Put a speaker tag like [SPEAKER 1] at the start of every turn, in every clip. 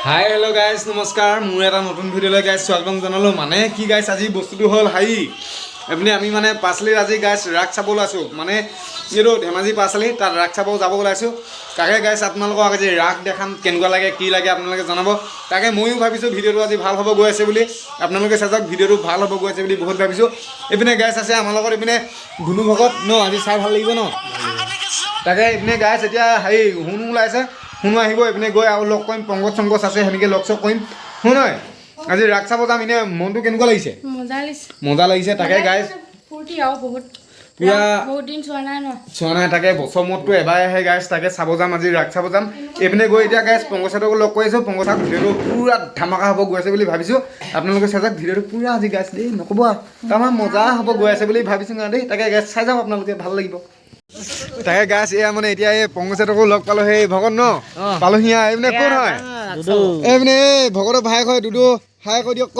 [SPEAKER 1] Hi hello' guys নমস্কাৰ মোৰ এটা নতুন ভিডিঅ'লৈ গাইজ স্বাগতম জনালোঁ মানে কি গাইজ আজি বস্তুটো হ'ল হাই এপিনে আমি মানে পাচলিত আজি গাইজ ৰাস চাব ওলাইছোঁ মানে এইটো ধেমাজি পাচলি তাত ৰাস চাব যাব ওলাইছোঁ তাকে গাইজ আপোনালোকক আজি ৰাস দেখাম কেনেকুৱা লাগে কি লাগে আপোনালোকে জনাব তাকে ময়ো ভাবিছোঁ ভিডিঅ'টো আজি ভাল হ'ব গৈ আছে বুলি আপোনালোকে চাই যাওক ভিডিঅ'টো ভাল হ'ব গৈ আছে বুলি বহুত ভাবিছোঁ এইপিনে গাইজ আছে আমাৰ লগত এইপিনে ধুনু ভকত ন আজি চাই ভাল লাগিব ন তাকে এইপিনে গাইজ এতিয়া হেৰি শুনো ওলাইছে শুনো আহিব এইপিনে গৈ আৰু লগ কৰিম পংকজ চংকজ আছে সেনেকৈ লগ চগ কৰিম শুন নহয় আজি ৰাস চাব যাম এনেই মনটো কেনেকুৱা লাগিছে মজা লাগিছে তাকে গাইজ পুৰা চোৱা নাই তাকে বছৰ মূৰতটো এবাৰ আহে গাইজ তাকে চাব যাম আজি ৰাস চাব যাম এইপিনে গৈ এতিয়া গাইজ পংকজহঁতকো লগ কৰিছোঁ পংকজক ভিডিঅ'টো পুৰা ধামাকা হ'ব গৈ আছে বুলি ভাবিছোঁ আপোনালোকে চাই যাওক ভিডিঅ'টো পুৰা আজি গাইজ দেই নক'ব তাৰমানে মজা হ'ব গৈ আছে বুলি ভাবিছোঁ না দেই তাকে গাইজ চাই যাওক আপোনালোকে ভাল লাগিব তাকে গাছ এয়া মানে এতিয়া এই পংকজহঁতকো লগ পালোঁ সেই ভকত ন পালোহি এইপিনে কোন হয় এইপিনে এই ভকতৰ ভাইক হয় দুদু হাই কৈ দিয়ক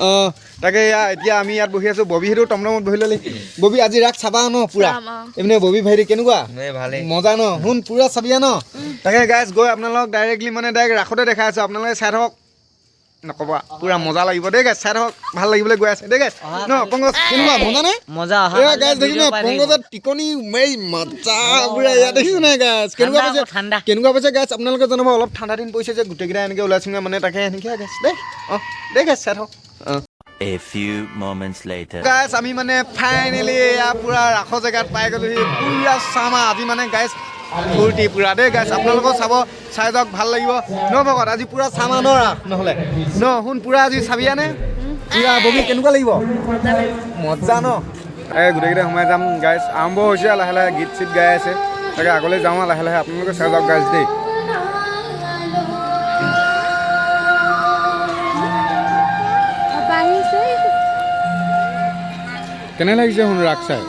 [SPEAKER 1] অঁ তাকে এতিয়া আমি ইয়াত বহি আছোঁ ববিহেঁতো টমটমত বহি ল'লি ববি আজি ৰাস চাবা ন পুৰা এইপিনে ববি ভাইটি কেনেকুৱা মজা ন শুন পুৰা চাবিয়া ন তাকে গাছ গৈ আপোনালোকক ডাইৰেক্টলি মানে ডাইৰেক্ট ৰাসতে দেখাই আছোঁ আপোনালোকে চাই থাকক নক'বা পুৰা মজা লাগিব দেই গাইছ চাই থাকক ভাল লাগিবলৈ গৈ আছে দেই গাইছ ন পংকজ কেনেকুৱা মজা নে মজা এয়া গাইছ দেখিছ নে পংকজৰ টিকনি মেই মজা পুৰা এয়া দেখিছ নাই গাইছ কেনেকুৱা পাইছে গাইছ আপোনালোকে জনাব অলপ ঠাণ্ডা দিন পৰিছে যে গোটেইকেইটা এনেকৈ ওলাইছোঁ মানে তাকে এনেকৈ গাইছ দেই অঁ দেই গাইছ চাই থাকক
[SPEAKER 2] A few moments later.
[SPEAKER 1] গাইছ আমি মানে ফাইনেলি এয়া পুৰা ৰাসৰ জেগাত পাই গ'লোহি পুৰা চামা আজি মানে গাইছ ফূৰ্তি পুৰা দেই গাইছ আপোনালোকেও চাব চাই যাওক ভাল লাগিব ন ভকত আজি পুৰা চামা ন ৰাস নহ'লে ন শুন পুৰা আজি চাবিয়ানে পুৰা ববি কেনেকুৱা লাগিব মজা ন এই গোটেইকেইটা সোমাই যাম গাইছ আৰম্ভ হৈছে লাহে লাহে গীত চিট গাই আছে তাকে আগলৈ যাওঁ লাহে লাহে আপোনালোকে চাই যাওক গাইছ দেই কেনে লাগিছে শুন ৰাস চাই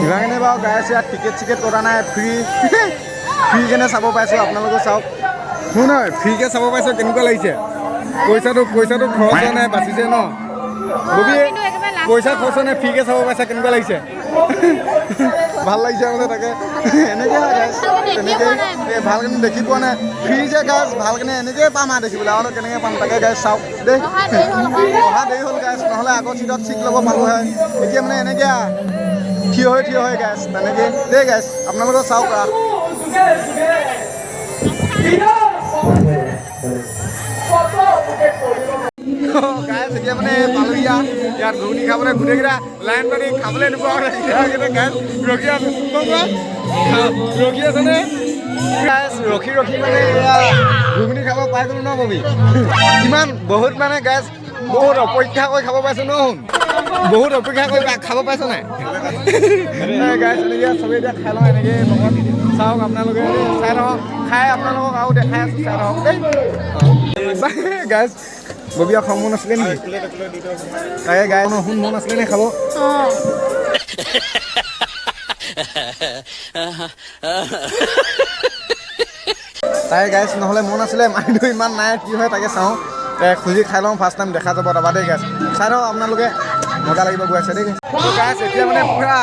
[SPEAKER 1] ইভাগেনে বাৰু গাই আছে ইয়াত টিকেট চিকেট কটা নাই ফ্ৰীকেনে চাব পাইছোঁ আপোনালোকে চাওক শুন নহয় ফ্ৰীকৈ চাব পাইছোঁ কেনেকুৱা লাগিছে পইচাটো খৰচ হোৱা নাই বাচিছে ন ববি পইচা খৰচ হোৱা নাই ফ্ৰীকৈ চাব পাইছা কেনেকুৱা লাগিছে ভাল লাগিছে মানে তাকে এনেকৈ গাইছ তেনেকৈ ভালকৈ দেখি পোৱা নাই ফ্ৰী যে গাইছ ভালকৈ এনেকৈ পাম আৰু দেখিবলৈ আৰু কেনেকৈ পাম তাকে গাইছ চাওক দেই অহা দেৰি হ'ল গাইছ নহ'লে আগৰ চিটত চিট ল'ব পালোঁ হয় এতিয়া মানে এনেকৈ থিয় হৈ গাইছ তেনেকৈ দেই গাইছ আপোনালোকে চাওক গাইছ এতিয়া মানে পালোঁ ইয়াত ঘুগুনি খাবলৈ গোটেইকেইটা লাইন পাতি খাবলৈ নোপোৱা গাইছ ৰখি আছোঁ ৰখি আছেনে গাইছ ৰখি মানে ঘুগুনি খাব পাই গ'লোঁ ন ববি কিমান বহুত মানে গাইছ বহুত অপেক্ষা কৰি খাব পাইছোঁ ন শুন বহুত অপেক্ষা কৰি খাব পাইছোঁ নাই গাইছ এনেকৈ চবেই এতিয়া খাই লওঁ এনেকৈ লগত চাওক আপোনালোকে চাই থাকক খাই আপোনালোকক আৰু দেখাই আছোঁ চাই থাকক দেই গাইছ ববি খাব মন আছিলে নেকি তাকে গাই শুন মন আছিলে নে খাব তাই গাইছ নহ'লে মন আছিলে মাইটো ইমান নাই কি হয় তাকে চাওঁ খুজি খাই লওঁ ফাৰ্ষ্ট টাইম দেখা যাব তাৰপৰা দেই গাইছ চাই থাকক আপোনালোকে মজা লাগিব গৈ আছে দেই গাইছ এতিয়া মানে পুৰা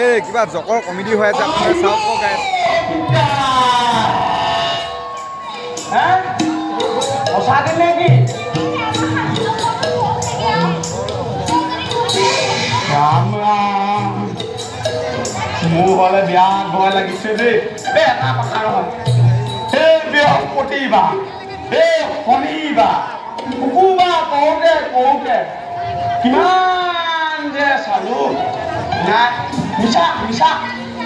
[SPEAKER 1] এই কিবা জকৰ কমেডি হৈ আছে আপোনালোকে চাওক গাইছ
[SPEAKER 3] মোৰ হ'লে বেয়া ভয় লাগিছে দেই এটা কথা নহয় সেই বৃহস্পতিবাৰ সেই শনিবাৰ শুকুৰবাৰ কওঁতে কিমান যে চালোঁ নাই মিছা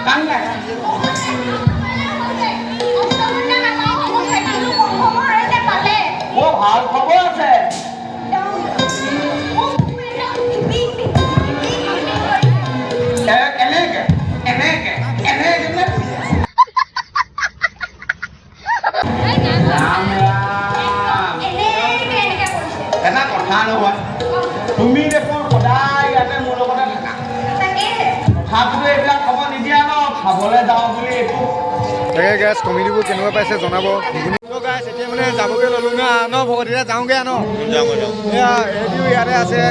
[SPEAKER 3] কাম নাই মোৰ ভাল খবৰ আছে এনেকে কথা নহয় তুমি দেখোন সদায় ইয়াতে মোৰ লগতে থাকা তথাপিতো এইবিলাক খাব নিদিয়া ন খাবলৈ যাওঁ বুলি একো
[SPEAKER 1] তাকে গাইছ কমেডিবোৰ কেনেকুৱা পাইছে জনাব গাইছ এতিয়া মানে যাবগৈ ল'লো না ন ভকত এতিয়া যাওঁগৈ ন এয়া এদিও ইয়াতে আছে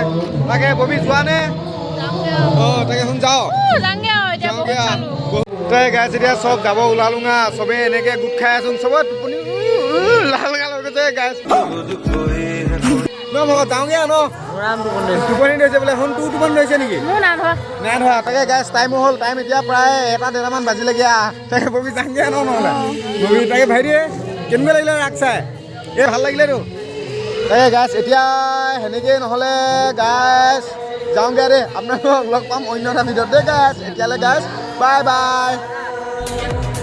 [SPEAKER 1] তাকে ববি যোৱা নে অঁ তাকে শুন যাওঁ যাওঁগৈ তাকে গাইছ এতিয়া চব যাব ওলালো না চবেই এনেকৈ গোট খাই আছোঁ চবত টোপনি লাল গাল হৈ গৈছে গাইছ ন ভকত যাওঁগৈ ন টোপনি ধৰিছে বোলে শুন তোৰ টোপনি ধৰিছে নেকি নাই ধৰা তাকে গাইছ টাইমো হ'ল টাইম এতিয়া প্ৰায় 1-1:30 মান বাজিলেগৈ তাকে ববি যাওঁগৈ ন নহ'লে ববি তাকে ভাইটি কেনেকুৱা লাগিলে ৰাস চাই এই ভাল লাগিলেতো তাকে গাইছ এতিয়া সেনেকেই নহ'লে গাইছ যাওঁগৈ দেই আপোনালোকক লগ পাম অন্য এটা ভিডিঅ'ত দেই গাইছ এতিয়ালৈ গাইছ বাই বাই